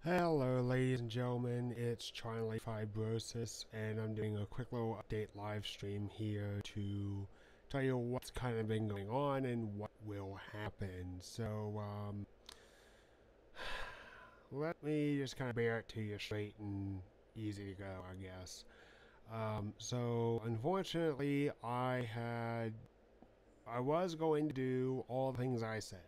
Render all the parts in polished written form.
Hello ladies and gentlemen, it's Charlie Fibrosis and I'm doing a quick little update live stream here to tell you what's kind of been going on and what will happen. So let me just kind of bear it to you straight and easy to go, I guess. So unfortunately I was going to do all the things I said.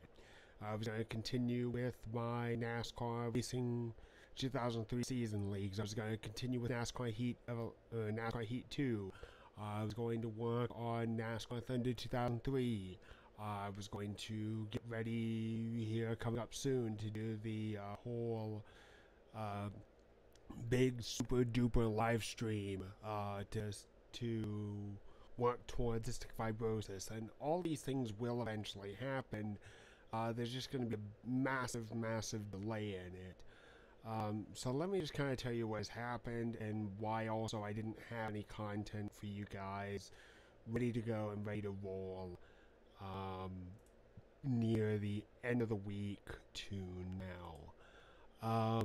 I was going to continue with my NASCAR Racing 2003 season leagues. I was going to continue with NASCAR Heat 2. I was going to work on NASCAR Thunder 2003. I was going to get ready here coming up soon to do the whole big super duper live stream to work towards cystic fibrosis, and all these things will eventually happen. There's just going to be a massive delay in it. So let me just kind of tell you what has happened and why also I didn't have any content for you guys ready to go and ready to roll near the end of the week to now.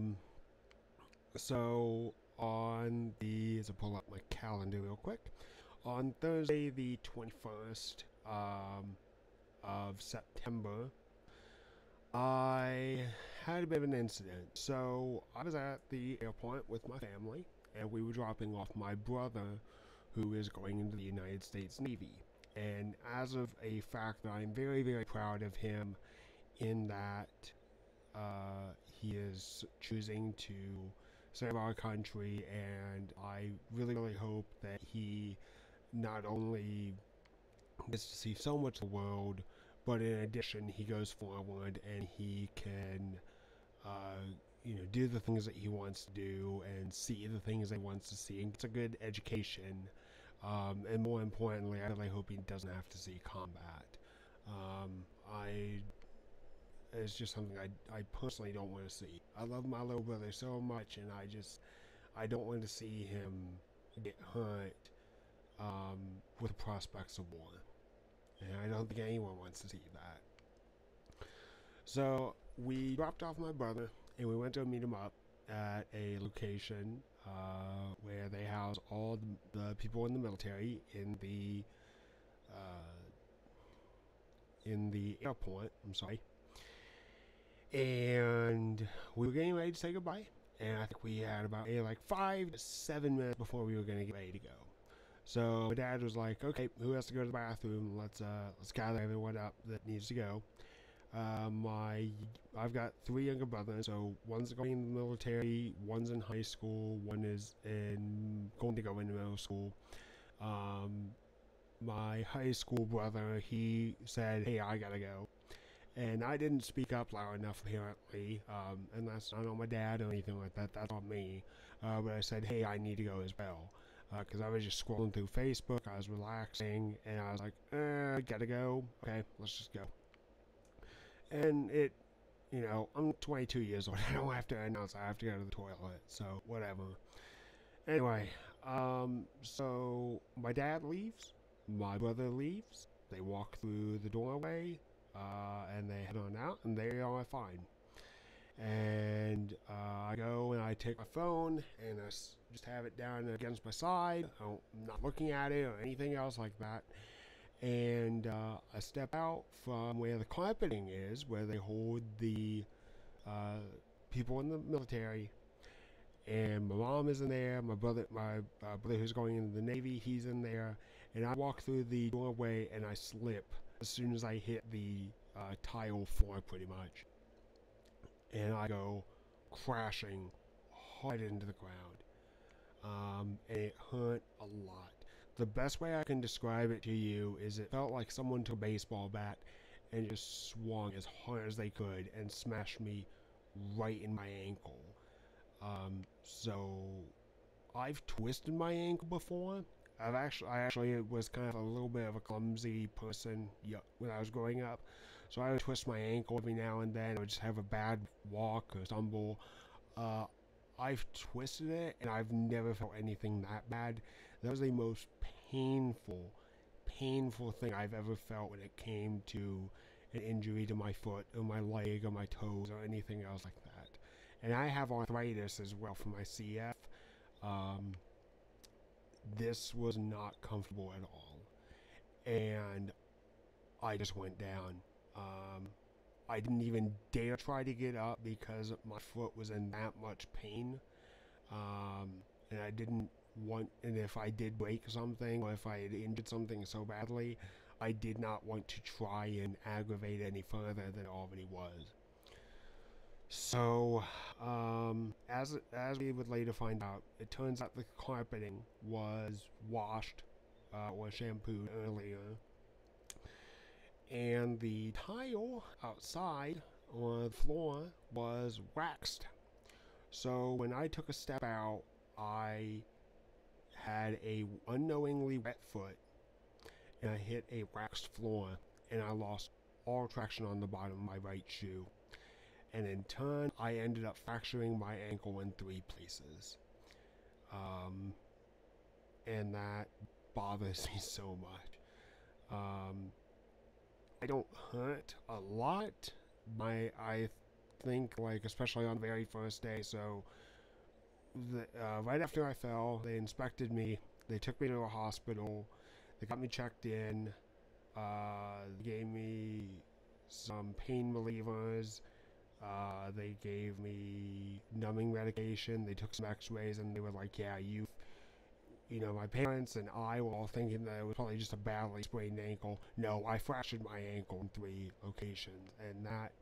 So on the, let's pull up my calendar real quick. On Thursday the 21st of September, I had a bit of an incident. So I was at the airport with my family, and we were dropping off my brother, who is going into the United States Navy. And as of a fact, I'm very proud of him in that he is choosing to serve our country, and I really hope that he not only gets to see so much of the world, but in addition, he goes forward and he can, do the things that he wants to do and see the things that he wants to see and gets a good education. And more importantly, I really hope he doesn't have to see combat. It's just something I personally don't want to see. I love my little brother so much, and I don't want to see him get hurt with the prospects of war. And I don't think anyone wants to see that. So we dropped off my brother and we went to meet him up at a location where they house all the people in the military in the airport. I'm sorry. And we were getting ready to say goodbye. And I think we had about like 5 to 7 minutes before we were going to get ready to go. So my dad was like, "Okay, who has to go to the bathroom? Let's gather everyone up that needs to go." I've got 3 younger brothers, so one's going in the military, one's in high school, one is going to go into middle school. My high school brother, he said, "Hey, I gotta go," and I didn't speak up loud enough apparently, and that's not on my dad or anything like that. That's on me. But I said, "Hey, I need to go as well." Because I was just scrolling through Facebook, I was relaxing, and I was like, gotta go. Okay, let's just go. And I'm 22 years old. I don't have to announce I have to go to the toilet, so whatever. Anyway, so my dad leaves, my brother leaves, they walk through the doorway, and they head on out, and they are fine. And I go and I take my phone and I just have it down against my side. I'm not looking at it or anything else like that. And I step out from where the carpeting is, where they hold the people in the military. And my mom is in there. My brother who's going into the Navy, he's in there. And I walk through the doorway and I slip as soon as I hit the tile floor, pretty much. And I go crashing hard into the ground. And it hurt a lot. The best way I can describe it to you is it felt like someone took a baseball bat and just swung as hard as they could and smashed me right in my ankle. So I've twisted my ankle before. I actually was kind of a little bit of a clumsy person when I was growing up, so I would twist my ankle every now and then. I would just have a bad walk or stumble. I've twisted it, and I've never felt anything that bad. That was the most painful thing I've ever felt when it came to an injury to my foot or my leg or my toes or anything else like that. and I have arthritis as well for my CF. Um, this was not comfortable at all, and I just went down. I didn't even dare try to get up because my foot was in that much pain, and I didn't want, and if I did break something or if I had injured something so badly, I did not want to try and aggravate any further than it already was. So, as we would later find out, it turns out the carpeting was washed or shampooed earlier, and the tile outside on the floor was waxed. So when I took a step out, I had a unknowingly wet foot, and I hit a waxed floor, and I lost all traction on the bottom of my right shoe. And in turn, I ended up fracturing my ankle in 3 places. And that bothers me so much. I don't hurt a lot. I think, like, especially on the very first day. So, right after I fell, they inspected me. They took me to a hospital. They got me checked in. They gave me some pain relievers. They gave me numbing medication. They took some x-rays, and they were like, yeah, you know, my parents and I were all thinking that it was probably just a badly sprained ankle. No, I fractured my ankle in 3 locations, and that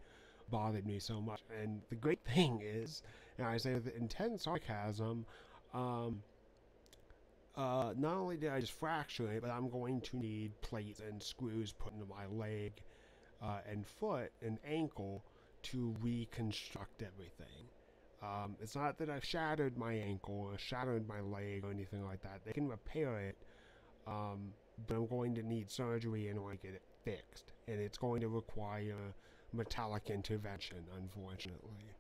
bothered me so much. And the great thing is, and I say with intense sarcasm, not only did I just fracture it, but I'm going to need plates and screws put into my leg and foot and ankle to reconstruct everything. It's not that I've shattered my ankle or shattered my leg or anything like that. They can repair it, but I'm going to need surgery in order to get it fixed, and it's going to require metallic intervention, unfortunately.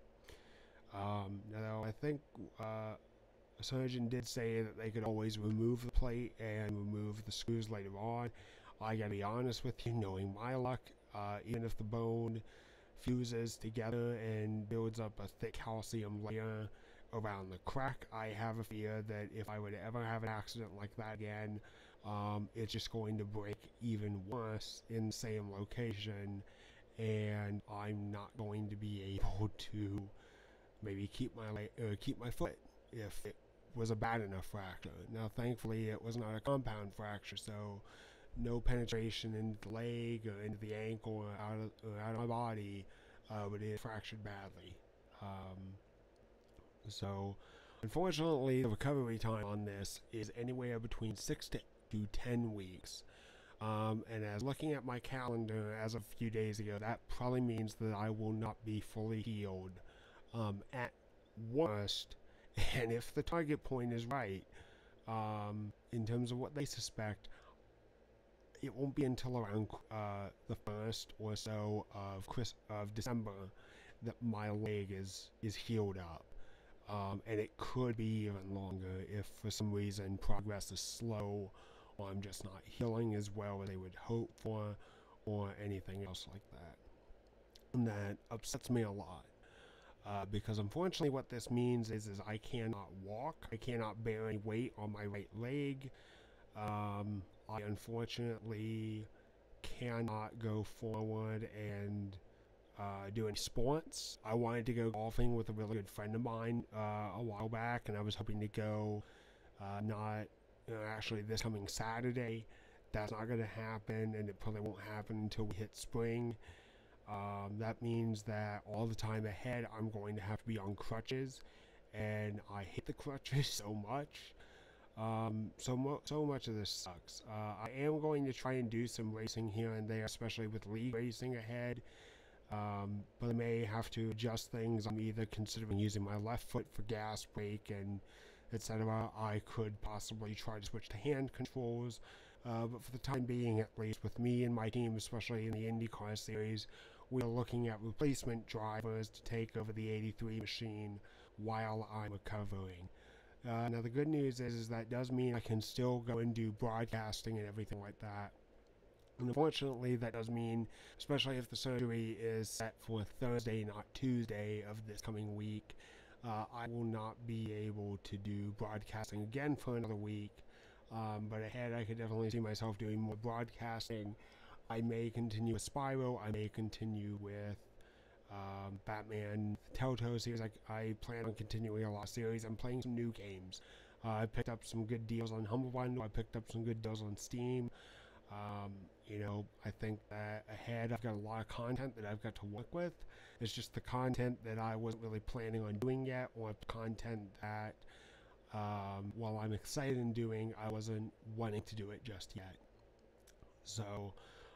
Now, I think a surgeon did say that they could always remove the plate and remove the screws later on. I gotta be honest with you, knowing my luck, even if the bone fuses together and builds up a thick calcium layer around the crack, I have a fear that if I would ever have an accident like that again, it's just going to break even worse in the same location, and I'm not going to be able to maybe keep my foot if it was a bad enough fracture. Now, thankfully, it was not a compound fracture, so no penetration into the leg or into the ankle or out of my body, but it fractured badly. So, unfortunately, the recovery time on this is anywhere between 6 to 10 weeks. And as looking at my calendar as of a few days ago, that probably means that I will not be fully healed at worst. And if the target point is right, in terms of what they suspect, it won't be until around the 1st or so of December that my leg is healed up. And it could be even longer if for some reason progress is slow, or I'm just not healing as well as they would hope for, or anything else like that. And that upsets me a lot. Because unfortunately what this means is I cannot walk, I cannot bear any weight on my right leg. I unfortunately cannot go forward and do any sports. I wanted to go golfing with a really good friend of mine a while back, and I was hoping to go actually this coming Saturday. That's not going to happen, and it probably won't happen until we hit spring. That means that all the time ahead I'm going to have to be on crutches, and I hate the crutches so much. So much of this sucks. I am going to try and do some racing here and there, especially with league racing ahead. But I may have to adjust things. I'm either considering using my left foot for gas, brake, and etc. I could possibly try to switch to hand controls. But for the time being, at least with me and my team, especially in the IndyCar series, we are looking at replacement drivers to take over the 83 machine while I'm recovering. Now the good news is that does mean I can still go and do broadcasting and everything like that. And unfortunately, that does mean, especially if the surgery is set for Thursday, not Tuesday of this coming week, I will not be able to do broadcasting again for another week. But ahead, I could definitely see myself doing more broadcasting. I may continue with Spyro. I may continue with Batman Telltale series. I plan on continuing a lot of series. I'm playing some new games. I picked up some good deals on Humble Bundle. I picked up some good deals on Steam. I think that ahead I've got a lot of content that I've got to work with. It's just the content that I wasn't really planning on doing yet, or content that, while I'm excited in doing, I wasn't wanting to do it just yet. So,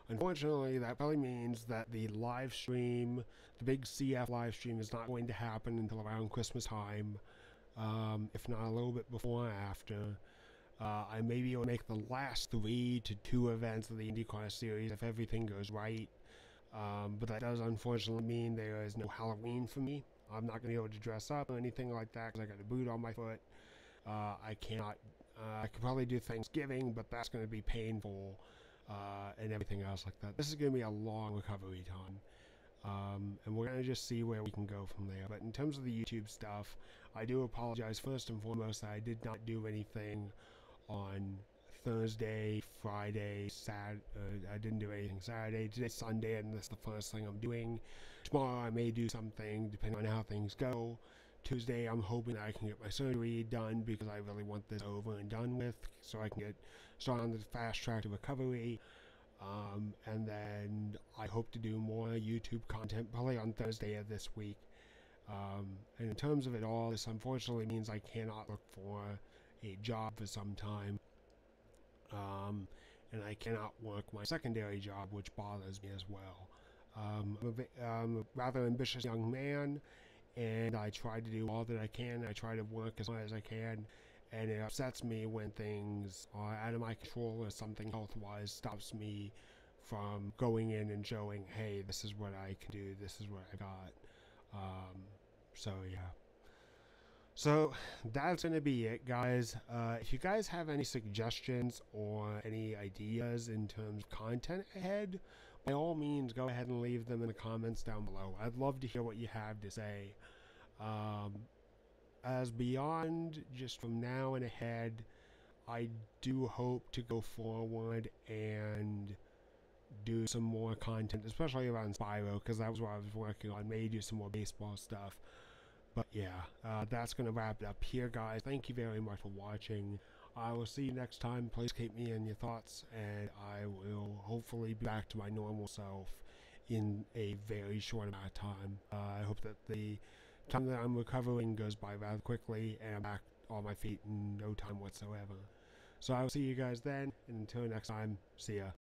unfortunately, that probably means that the live stream, the big CF live stream, is not going to happen until around Christmas time, if not a little bit before or after. I may be able to make the last 3 to 2 events of the IndyCar series if everything goes right. But that does unfortunately mean there is no Halloween for me. I'm not going to be able to dress up or anything like that because I got a boot on my foot. I cannot. I could probably do Thanksgiving, but that's going to be painful and everything else like that. This is going to be a long recovery time. And we're going to just see where we can go from there. But in terms of the YouTube stuff, I do apologize first and foremost that I did not do anything on Thursday, Friday, Saturday. I didn't do anything Saturday. Today's Sunday, and that's the first thing I'm doing. Tomorrow I may do something, depending on how things go. Tuesday, I'm hoping that I can get my surgery done because I really want this over and done with, so I can get started on the fast track to recovery. And then I hope to do more YouTube content probably on Thursday of this week. And in terms of it all, this unfortunately means I cannot look for a job for some time. And I cannot work my secondary job, which bothers me as well. I'm a rather ambitious young man, and I try to do all that I can. I try to work as much as I can, and it upsets me when things are out of my control or something health-wise stops me from going in and showing, hey, this is what I can do, this is what I got. So yeah. So that's going to be it, guys. If you guys have any suggestions or any ideas in terms of content ahead, by all means, go ahead and leave them in the comments down below. I'd love to hear what you have to say. As beyond just from now and ahead, I do hope to go forward and do some more content, especially around Spyro, because that was what I was working on. Maybe do some more baseball stuff. But yeah, that's going to wrap it up here, guys. Thank you very much for watching. I will see you next time. Please keep me in your thoughts, and I will hopefully be back to my normal self in a very short amount of time. I hope that the time that I'm recovering goes by rather quickly, and I'm back on my feet in no time whatsoever. So I will see you guys then, and until next time, see ya.